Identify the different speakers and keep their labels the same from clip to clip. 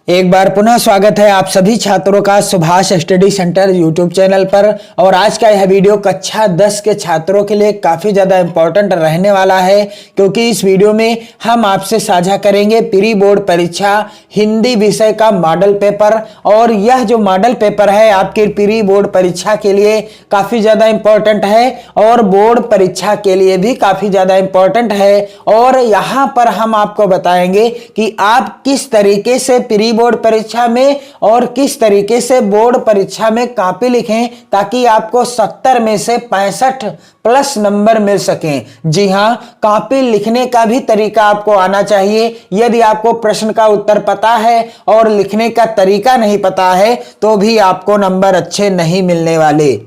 Speaker 1: एक बार पुनः स्वागत है आप सभी छात्रों का Subhash study centre YouTube channel पर। और आज का यह वीडियो कक्षा 10 के छात्रों के लिए काफी ज्यादा इंपॉर्टेंट रहने वाला है, क्योंकि इस वीडियो में हम आपसे साझा करेंगे प्री बोर्ड परीक्षा हिंदी विषय का मॉडल पेपर। और यह जो मॉडल पेपर है आपके प्री बोर्ड परीक्षा के लिए काफी ज्यादा इंपॉर्टेंट है और बोर्ड परीक्षा के लिए भी काफी ज्यादा इंपॉर्टेंट है। और यहाँ पर हम आपको बताएंगे कि आप किस तरीके से प्री बोर्ड परीक्षा में और किस तरीके से बोर्ड परीक्षा में कॉपी लिखें ताकि आपको 70 में से 65 प्लस नंबर मिल सकें। जी हां, कॉपी लिखने का भी तरीका आपको आना चाहिए। यदि आपको प्रश्न का उत्तर पता है और लिखने का तरीका नहीं पता है तो भी आपको नंबर अच्छे नहीं मिलने वाले।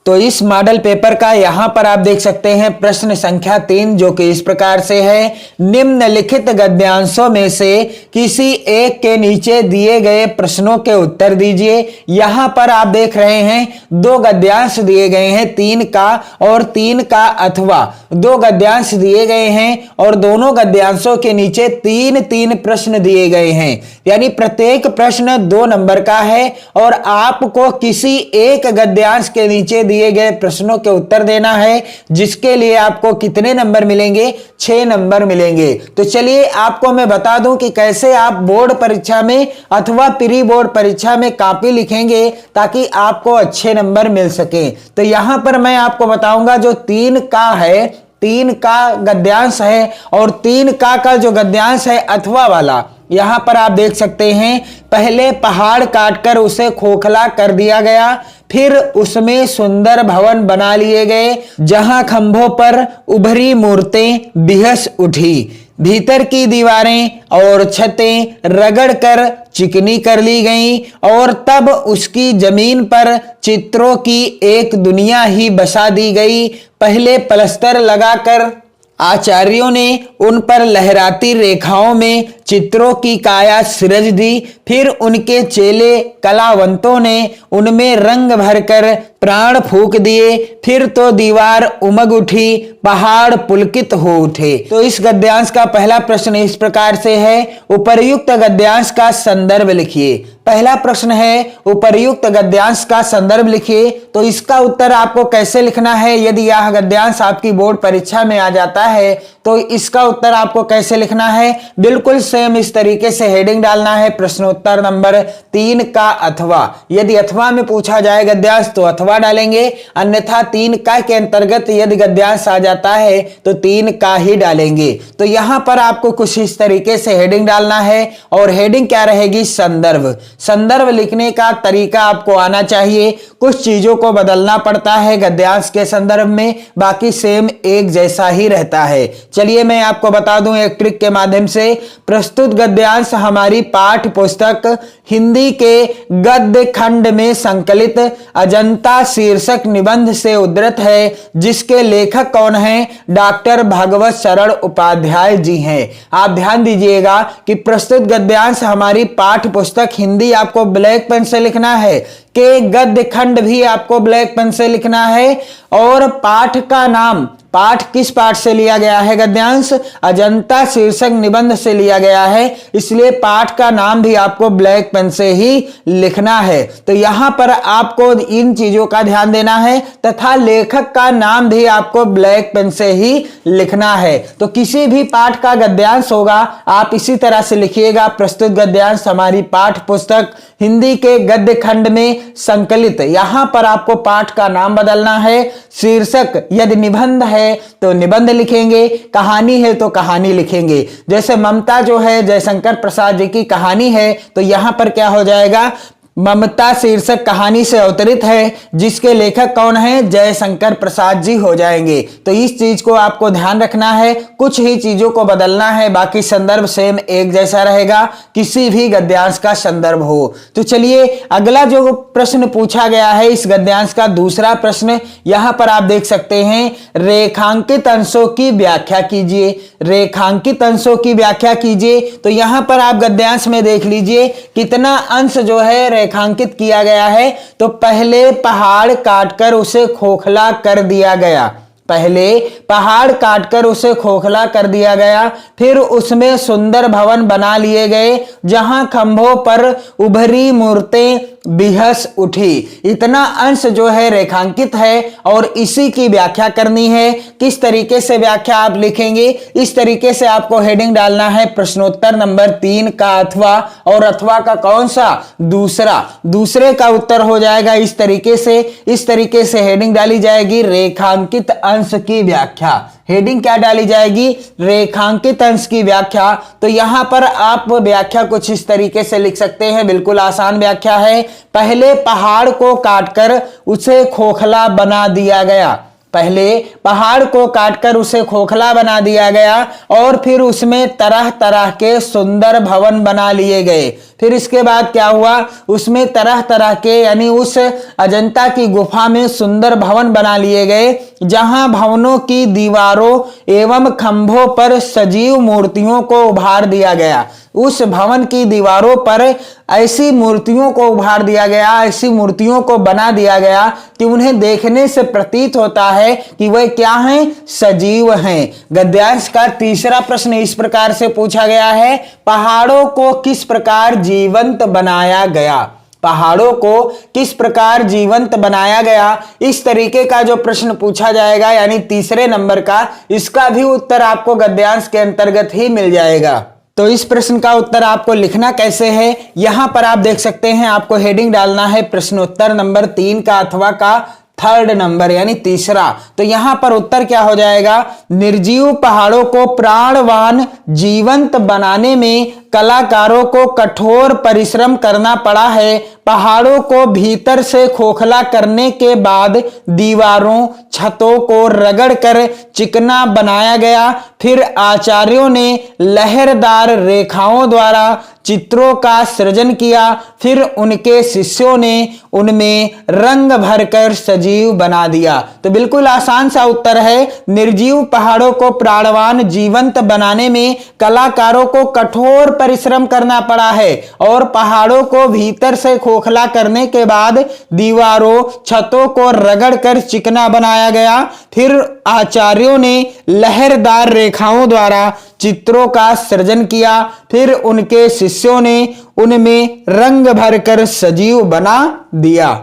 Speaker 1: तो इस मॉडल पेपर का यहां पर आप देख सकते हैं प्रश्न संख्या 3, जो कि इस प्रकार से है। निम्नलिखित गद्यांशों में से किसी एक के नीचे दिए गए प्रश्नों के उत्तर दीजिए। यहां पर आप देख रहे हैं दो गद्यांश दिए गए हैं, 3 का और 3 का अथवा। दो गद्यांश दिए गए हैं और दोनों गद्यांशों के नीचे 3-3 प्रश्न दिए गए हैं, यानी प्रत्येक प्रश्न 2 नंबर का है। और आपको किसी एक गद्यांश के नीचे दिए गए प्रश्नों के उत्तर देना है, जिसके लिए आपको कितने नंबर मिलेंगे? 6 नंबर मिलेंगे। तो चलिए आपको मैं बता दूं कि कैसे आप बोर्ड परीक्षा में अथवा प्री बोर्ड परीक्षा में कॉपी लिखेंगे ताकि आपको अच्छे नंबर मिल सके। तो यहां पर मैं आपको बताऊंगा जो 3 का है, 3 का गद्यांश है और 3 का जो गद्यांश है अथवा वाला, यहां पर आप देख सकते हैं पहले पहाड़ काटकर उसे खोखला कर दिया गया, फिर उसमें सुंदर भवन बना लिए गए जहां खंभों पर उभरी मूर्तें बिहस उठी। भीतर की दीवारें और छतें रगड़कर चिकनी कर ली गईं और तब उसकी जमीन पर चित्रों की एक दुनिया ही बसा दी गई। पहले प्लस्तर लगाकर आचार्यों ने उन पर लहराती रेखाओं में चित्रों की काया सिरज दी, फिर उनके चेले कलावंतों ने उनमें रंग भरकर प्राण फूंक दिए, फिर तो दीवार उमग उठी, पहाड़ पुलकित हो उठे। तो इस गद्यांश का पहला प्रश्न इस प्रकार से है, उपर्युक्त गद्यांश का संदर्भ लिखिए। पहला प्रश्न है उपर्युक्त गद्यांश का संदर्भ लिखिए। तो इसका उत्तर आपको कैसे लिखना है? यदि यह गद्यांश आपकी बोर्ड परीक्षा में आ जाता है तो इसका उत्तर आपको कैसे लिखना है? बिल्कुल सेम इस तरीके से हेडिंग डालना है, प्रश्नोत्तर नंबर 3 का अथवा। यदि अथवा में पूछा जाए गद्यांश तो अथवा डालेंगे, अन्यथा 3 का के अंतर्गत यदि गद्यांश आ जाता है तो 3 का ही डालेंगे। तो यहां पर आपको कुछ इस तरीके से हेडिंग डालना है और हेडिंग क्या रहेगी? संदर्भ। संदर्भ लिखने का तरीका आपको आना चाहिए। कुछ चीजों को बदलना पड़ता है गद्यांश के संदर्भ में, बाकी सेम एक जैसा ही रहता है। चलिए मैं आपको बता दूं एक ट्रिक के माध्यम से। प्रस्तुत गद्यांश हमारी पाठ्य पुस्तक हिंदी के गद्य खंड में संकलित अजंता शीर्षक निबंध से उद्धृत है, जिसके लेखक कौन हैं? डॉक्टर भागवत शरण उपाध्याय जी हैं। आप ध्यान दीजिएगा कि प्रस्तुत गद्यांश हमारी पाठ्य पुस्तक हिंदी आपको ब्लैक पेन से लिखना है, के गद्य खंड भी आपको ब्लैक पेन से लिखना है, और पाठ का नाम, पाठ किस पाठ से लिया गया है? गद्यांश अजंता शीर्षक निबंध से लिया गया है, इसलिए पाठ का नाम भी आपको ब्लैक पेन से ही लिखना है। तो यहां पर आपको इन चीजों का ध्यान देना है तथा लेखक का नाम भी आपको ब्लैक पेन से ही लिखना है। तो किसी भी पाठ का गद्यांश होगा आप इसी तरह से लिखिएगा, प्रस्तुत गद्यांश हमारी पाठ्य पुस्तक हिंदी के गद्य खंड में संकलित। यहां पर आपको पाठ का नाम बदलना है। शीर्षक यदि निबंध है तो निबंध लिखेंगे, कहानी है तो कहानी लिखेंगे। जैसे ममता जो है जयशंकर प्रसाद जी की कहानी है, तो यहां पर क्या हो जाएगा? ममता शीर्षक कहानी से अवतरित है, जिसके लेखक कौन है? जयशंकर प्रसाद जी हो जाएंगे। तो इस चीज को आपको ध्यान रखना है, कुछ ही चीजों को बदलना है, बाकी संदर्भ सेम एक जैसा रहेगा, किसी भी गद्यांश का संदर्भ हो। तो चलिए अगला जो प्रश्न पूछा गया है इस गद्यांश का दूसरा प्रश्न, यहां पर आप देख सकते हैं, रेखांकित अंशों की व्याख्या कीजिए। रेखांकित अंशों की व्याख्या कीजिए। तो यहां पर आप गद्यांश में देख लीजिए कितना अंश जो है रेखांकित किया गया है। तो पहले पहाड़ काटकर उसे खोखला कर दिया गया, पहले पहाड़ काटकर उसे खोखला कर दिया गया, फिर उसमें सुंदर भवन बना लिए गए जहां खंभों पर उभरी मूर्तें बिहस उठी। इतना अंश जो है रेखांकित है और इसी की व्याख्या करनी है। किस तरीके से व्याख्या आप लिखेंगे, इस तरीके से आपको हेडिंग डालना है प्रश्नोत्तर नंबर 3 का अथवा, और अथवा का कौन सा, दूसरे का उत्तर हो जाएगा इस तरीके से हेडिंग डाली जाएगी रेखांकित अंश की व्याख्या। हेडिंग क्या डाली जाएगी, रेखांकित अंश की व्याख्या। तो यहां पर आप व्याख्या कुछ इस तरीके से लिख सकते हैं, बिल्कुल आसान व्याख्या है। पहले पहाड़ को काटकर उसे खोखला बना दिया गया, पहले पहाड़ को काटकर उसे खोखला बना दिया गया और फिर उसमें तरह तरह के सुंदर भवन बना लिए गए। फिर इसके बाद क्या हुआ, उसमें तरह तरह के यानी उस अजंता की गुफा में सुंदर भवन बना लिए गए जहां भवनों की दीवारों एवं खंभों पर सजीव मूर्तियों को उभार दिया गया। उस भवन की दीवारों पर ऐसी मूर्तियों को उभार दिया गया, ऐसी मूर्तियों को बना दिया गया कि उन्हें देखने से प्रतीत होता है कि वह क्या हैं, सजीव हैं। गद्यांश का तीसरा प्रश्न इस प्रकार से पूछा गया है, पहाड़ों को किस प्रकार जीवंत बनाया गया, पहाड़ों को किस प्रकार जीवंत बनाया गया। इस तरीके का जो प्रश्न पूछा जाएगा यानी तीसरे नंबर का, इसका भी उत्तर आपको गद्यांश के अंतर्गत ही मिल जाएगा। तो इस प्रश्न का उत्तर आपको लिखना कैसे है, यहां पर आप देख सकते हैं, आपको हेडिंग डालना है प्रश्नोत्तर नंबर 3 का अथवा का थर्ड नंबर यानी तीसरा। तो यहां पर उत्तर क्या हो जाएगा, निर्जीव पहाड़ों को प्राणवान जीवंत बनाने में कलाकारों को कठोर परिश्रम करना पड़ा है। पहाड़ों को भीतर से खोखला करने के बाद दीवारों छतों को रगड़कर चिकना बनाया गया। फिर आचार्यों ने लहरदार रेखाओं द्वारा चित्रों का सृजन किया। फिर उनके शिष्यों ने उनमें रंग भरकर सजीव बना दिया। तो बिल्कुल आसान सा उत्तर है, निर्जीव पहाड़ों को प्राणवान जीवंत बनाने में कलाकारों को कठोर परिश्रम करना पड़ा है और पहाड़ों को भीतर से खोखला करने के बाद दीवारों छतों को रगड़कर चिकना बनाया गया। फिर आचार्यों ने लहरदार रेखाओं द्वारा चित्रों का सृजन किया। फिर उनके शिष्यों ने उनमें रंग भरकर सजीव बना दिया।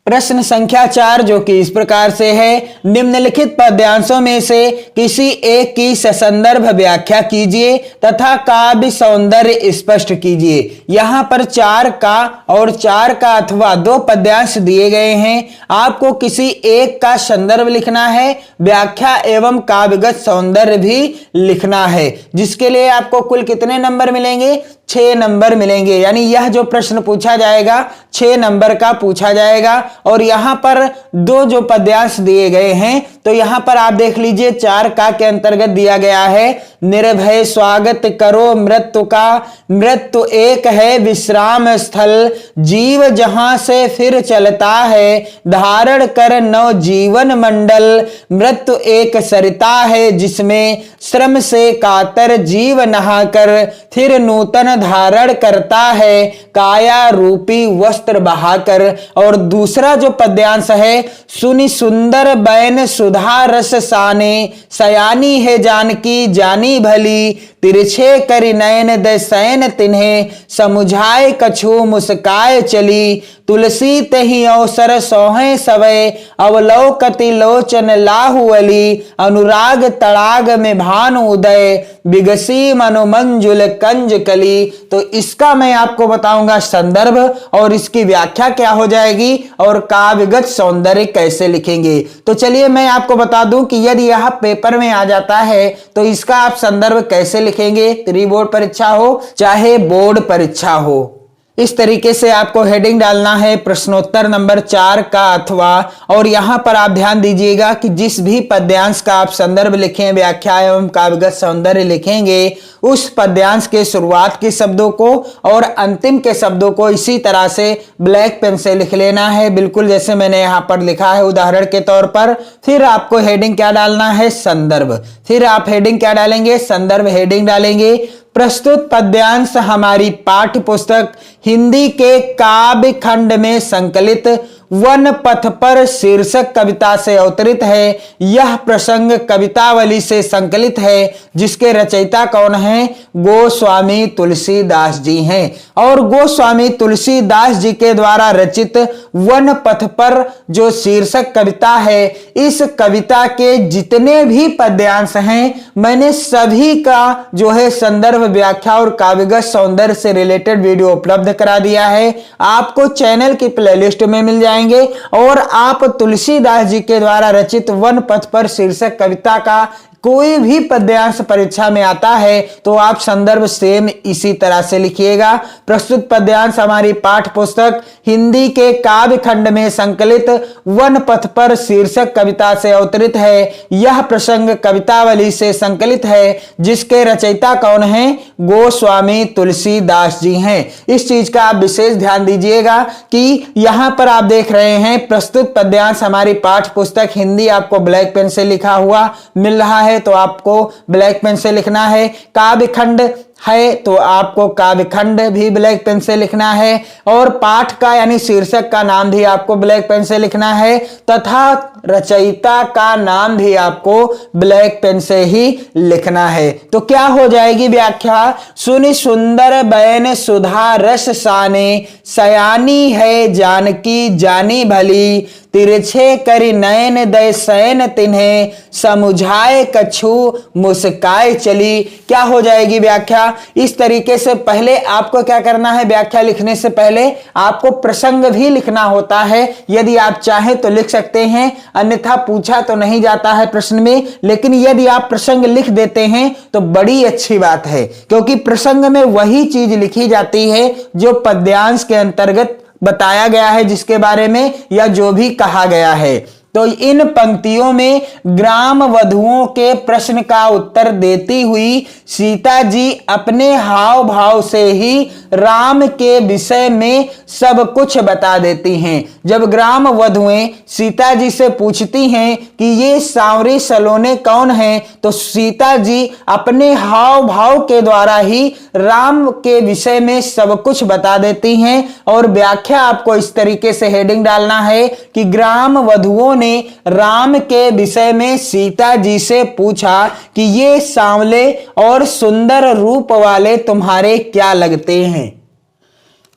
Speaker 1: प्रश्न संख्या 4 जो कि इस प्रकार से है, निम्नलिखित पद्यांशों में से किसी एक की ससंदर्भ व्याख्या कीजिए तथा काव्य सौंदर्य स्पष्ट कीजिए। यहां पर 4 का और 4 का अथवा 2 पद्यांश दिए गए हैं। आपको किसी एक का संदर्भ लिखना है, व्याख्या एवं काव्यगत सौंदर्य भी लिखना है, जिसके लिए आपको कुल कितने नंबर मिलेंगे, 6 नंबर मिलेंगे। यानी यह जो प्रश्न पूछा जाएगा 6 नंबर का पूछा जाएगा। और यहां पर 2 जो पद्यांश दिए गए हैं, तो यहां पर आप देख लीजिए 4 का के अंतर्गत दिया गया है, निर्भय स्वागत करो मृत्यु का, मृत्यु एक है विश्राम स्थल, जीव जहां से फिर चलता है, धारण कर नव जीवन मंडल, मृत्यु एक सरिता है जिसमें श्रम से कातर जीव नहाकर फिर नूतन धारण करता है, काया रूपी वस्त्र बहाकर। और दूसरा जो पद्यांश है, सुनि सुंदर बैन सुधा रस साने, सयानी है जानकी जानी भली, तिरछे करि नयन दसैन तिन्हें, समुझाए कछु मुस्काए चली, तुलसी तहि अवसर सोहे सवै, अवलोकति लोचन लाहुअली, अनुराग तड़ाग में भानु उदय, बिगसी मनुमंजुल कंज कली। तो इसका मैं आपको बताऊंगा संदर्भ और इसकी व्याख्या क्या हो जाएगी और काव्यगत सौंदर्य कैसे लिखेंगे। तो चलिए मैं आपको बता दूं कि यदि यह पेपर में आ जाता है तो इसका आप संदर्भ कैसे लिखेंगे, प्री बोर्ड परीक्षा हो चाहे बोर्ड परीक्षा हो। इस तरीके से आपको हेडिंग डालना है प्रश्नोत्तर नंबर 4 का अथवा, और यहां पर आप ध्यान दीजिएगा कि जिस भी पद्यांश का आप संदर्भ लिखें, व्याख्या एवं काव्यगत सौंदर्य लिखेंगे, उस पद्यांश के शुरुआत के शब्दों को और अंतिम के शब्दों को इसी तरह से ब्लैक पेन से लिख लेना है, बिल्कुल जैसे मैंने यहां पर लिखा है उदाहरण के तौर पर। फिर आपको हेडिंग क्या डालना है, संदर्भ। फिर आप हेडिंग क्या डालेंगे, संदर्भ हेडिंग डालेंगे। प्रस्तुत पद्यांश हमारी पाठ्य पुस्तक हिंदी के काव्य खंड में संकलित वन पथ पर शीर्षक कविता से अवतरित है। यह प्रसंग कवितावली से संकलित है, जिसके रचयिता कौन हैं? गोस्वामी तुलसीदास जी हैं। और गोस्वामी तुलसीदास जी के द्वारा रचित वन पथ पर जो शीर्षक कविता है, इस कविता के जितने भी पद्यांश हैं, मैंने सभी का जो है संदर्भ, व्याख्या और काव्यगत सौंदर्य से रिलेटेड वीडियो उपलब्ध करा दिया है। आपको चैनल की प्लेलिस्ट में मिल जाएंगे और आप तुलसीदास जी के द्वारा रचित वन पथ पर शीर्षक कविता का कोई भी पद्यांश परीक्षा में आता है तो आप संदर्भ सेम इसी तरह से लिखिएगा। प्रस्तुत पद्यांश हमारी पाठ पुस्तक हिंदी के काव्य खंड में संकलित वन पथ पर शीर्षक कविता से अवतरित है। यह प्रसंग कवितावली से संकलित है, जिसके रचयिता कौन हैं? गोस्वामी तुलसीदास जी हैं। इस चीज का आप विशेष ध्यान दीजिएगा कि यहां पर आप देख रहे हैं प्रस्तुत पद्यांश हमारी पाठ पुस्तक हिंदी आपको ब्लैक पेन से लिखा हुआ मिल रहा है, तो आपको ब्लैक पेन से लिखना है। काव्य खंड है तो आपको काव्य खंड भी ब्लैक पेन से लिखना है, और पाठ का यानी शीर्षक का नाम भी आपको ब्लैक पेन से लिखना है, तथा रचयिता का नाम भी आपको ब्लैक पेन से ही लिखना है। तो क्या हो जाएगी व्याख्या? सुनि सुंदर बयन सुधा रस साने, सयानी है जानकी जानी भली, तिरछे करि नयन दय सैन तिन्हें, समुझाए कछु मुस्काए चली। क्या हो जाएगी व्याख्या? इस तरीके से पहले आपको क्या करना है, व्याख्या लिखने से पहले आपको प्रसंग भी लिखना होता है। यदि आप चाहें तो लिख सकते हैं, अन्यथा पूछा तो नहीं जाता है प्रश्न में, लेकिन यदि आप प्रसंग लिख देते हैं तो बड़ी अच्छी बात है, क्योंकि प्रसंग में वही चीज लिखी जाती है जो पद्यांश के अंतर्गत बताया गया है, जिसके बारे में या जो भी कहा गया है। तो इन पंक्तियों में ग्राम वधुओं के प्रश्न का उत्तर देती हुई सीता जी अपने हाव भाव से ही राम के विषय में सब कुछ बता देती हैं। जब ग्राम वधुएं सीता जी से पूछती हैं कि ये सांवरी सलोने कौन हैं, तो सीता जी अपने हाव भाव के द्वारा ही राम के विषय में सब कुछ बता देती हैं। और व्याख्या आपको इस तरीके से हेडिंग डालना है कि ग्राम वधुओं ने राम के विषय में सीता जी से पूछा कि ये सांवले और सुंदर रूप वाले तुम्हारे क्या लगते हैं।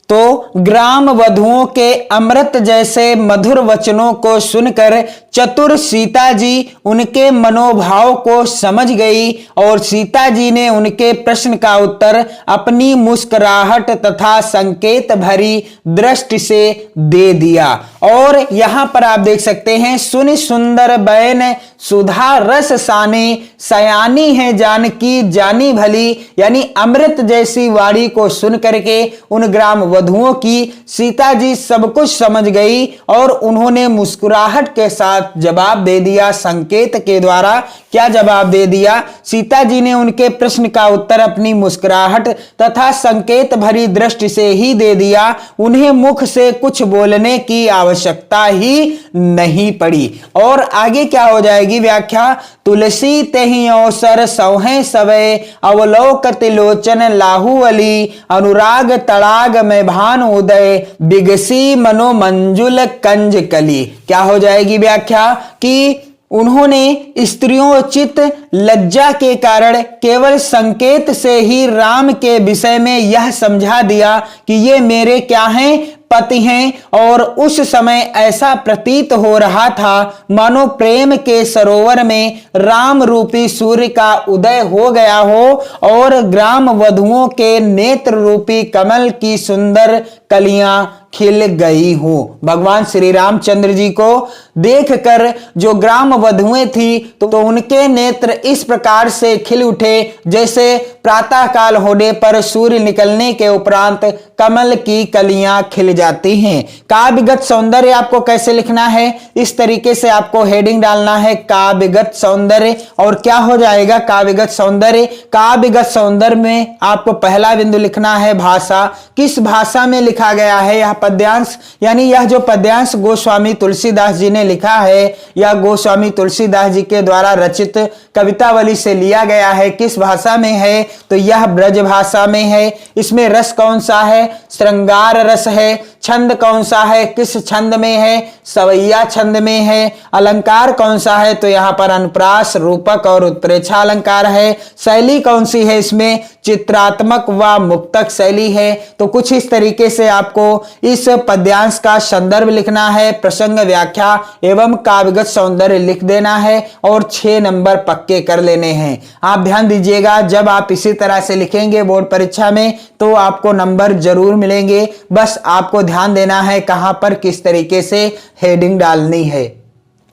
Speaker 1: तो ग्राम वधुओं के अमृत जैसे मधुर वचनों को सुनकर चतुर सीता जी उनके मनोभाव को समझ गई, और सीता जी ने उनके प्रश्न का उत्तर अपनी मुस्कुराहट तथा संकेत भरी दृष्टि से दे दिया। और यहां पर आप देख सकते हैं, सुनि सुंदर बयन सुधा रस साने, सयानी है जानकी जानी भली, यानी अमृत जैसी वाणी को सुन करके उन ग्राम वधुओं की सीता जी सब कुछ समझ गई और उन्होंने मुस्कुराहट के साथ जवाब दे दिया। संकेत के द्वारा क्या जवाब दे दिया? सीता जी ने उनके प्रश्न का उत्तर अपनी मुस्कुराहट तथा संकेत भरी दृष्टि से ही दे दिया। उन्हें मुख से कुछ बोलने की आवश्यकता ही नहीं पड़ी। और आगे क्या हो जाएगी व्याख्या? तुलसी तेहि अवसर सौहें सवे, अवलोकत लोचन लाहुअली, अनुराग तड़ाग में भान उदय, बिगसी मनो मंजुल कंज कली। क्या हो जाएगी व्याख्या? कि उन्होंने स्त्रियोचित लज्जा के कारण केवल संकेत से ही राम के विषय में यह समझा दिया कि ये मेरे क्या हैं, पति हैं। और उस समय ऐसा प्रतीत हो रहा था मानो प्रेम के सरोवर में राम रूपी सूर्य का उदय हो गया हो और ग्राम वधुओं के नेत्र रूपी कमल की सुंदर कलियां खिल गई हूं। भगवान श्री रामचंद्र जी को देखकर जो ग्राम वधुएं थी तो उनके नेत्र इस प्रकार से खिल उठे जैसे प्रातः काल होने पर सूर्य निकलने के उपरांत कमल की कलियां खिल जाती हैं। काव्यगत सौंदर्य आपको कैसे लिखना है? इस तरीके से आपको हेडिंग डालना है, काव्यगत सौंदर्य। और क्या हो जाएगा काव्यगत सौंदर्य? काव्यगत सौंदर्य में आपको पहला बिंदु लिखना है भाषा। किस भाषा में लिखा गया है यह पद्यांश? यानी यह जो पद्यांश गोस्वामी तुलसीदास जी ने लिखा है या गोस्वामी तुलसीदास जी के द्वारा रचित कवितावली से लिया गया है, किस भाषा में है? तो यह ब्रज भाषा में है। इसमें रस कौन सा है? श्रृंगार रस है। छंद कौन सा है, किस छंद में है, सवैया छंद में है, अलंकार कौन सा है, तो यहाँ पर अनुप्रास, रूपक और उत्प्रेक्षा अलंकार है। शैली कौन सी है, इसमें चित्रात्मक व मुक्तक शैली है। तो कुछ इस तरीके से आपको इस पद्यांश का संदर्भ लिखना है, प्रसंग, व्याख्या एवं काव्यगत सौंदर्य लिख देना है और 6 नंबर पक्के कर लेने हैं। आप ध्यान दीजिएगा, जब आप इसी तरह से लिखेंगे बोर्ड परीक्षा में तो आपको नंबर जरूर मिलेंगे। बस आपको ध्यान देना है कहां पर किस तरीके से हेडिंग डालनी है।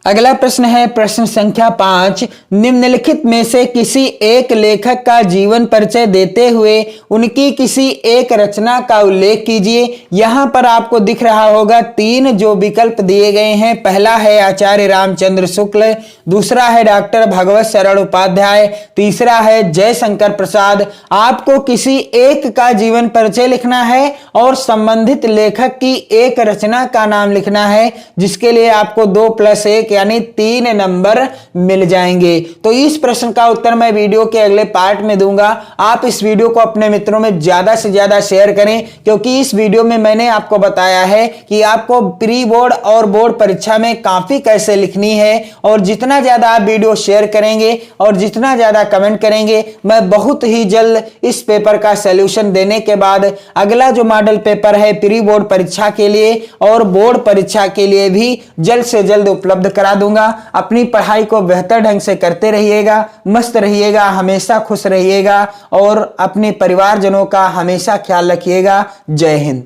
Speaker 1: अगला प्रश्न है प्रश्न संख्या 5, निम्नलिखित में से किसी एक लेखक का जीवन परिचय देते हुए उनकी किसी एक रचना का उल्लेख कीजिए। यहां पर आपको दिख रहा होगा 3 जो विकल्प दिए गए हैं। पहला है आचार्य रामचंद्र शुक्ल, दूसरा है डॉक्टर भगवत शरण उपाध्याय, तीसरा है जयशंकर प्रसाद। आपको किसी एक का जीवन परिचय लिखना है और संबंधित लेखक की एक रचना का नाम लिखना है, जिसके लिए आपको 2+1 यानी 3 नंबर मिल जाएंगे। तो इस प्रश्न का उत्तर मैं वीडियो के अगले पार्ट में दूंगा। आप इस वीडियो को अपने मित्रों में ज्यादा से ज्यादा शेयर करें, क्योंकि इस वीडियो में मैंने आपको बताया है कि आपको प्री बोर्ड और बोर्ड परीक्षा में काफी कैसे लिखनी है। और जितना ज्यादा आप वीडियो शेयर करेंगे और जितना ज्यादा कमेंट करेंगे, मैं बहुत ही जल्द इस पेपर का सॉल्यूशन देने के बाद अगला जो मॉडल पेपर है प्री बोर्ड परीक्षा के लिए और बोर्ड परीक्षा के लिए भी जल्द से जल्द उपलब्ध करा दूंगा। अपनी पढ़ाई को बेहतर ढंग से करते रहिएगा, मस्त रहिएगा, हमेशा खुश रहिएगा और अपने परिवारजनों का हमेशा ख्याल रखिएगा। जय हिंद।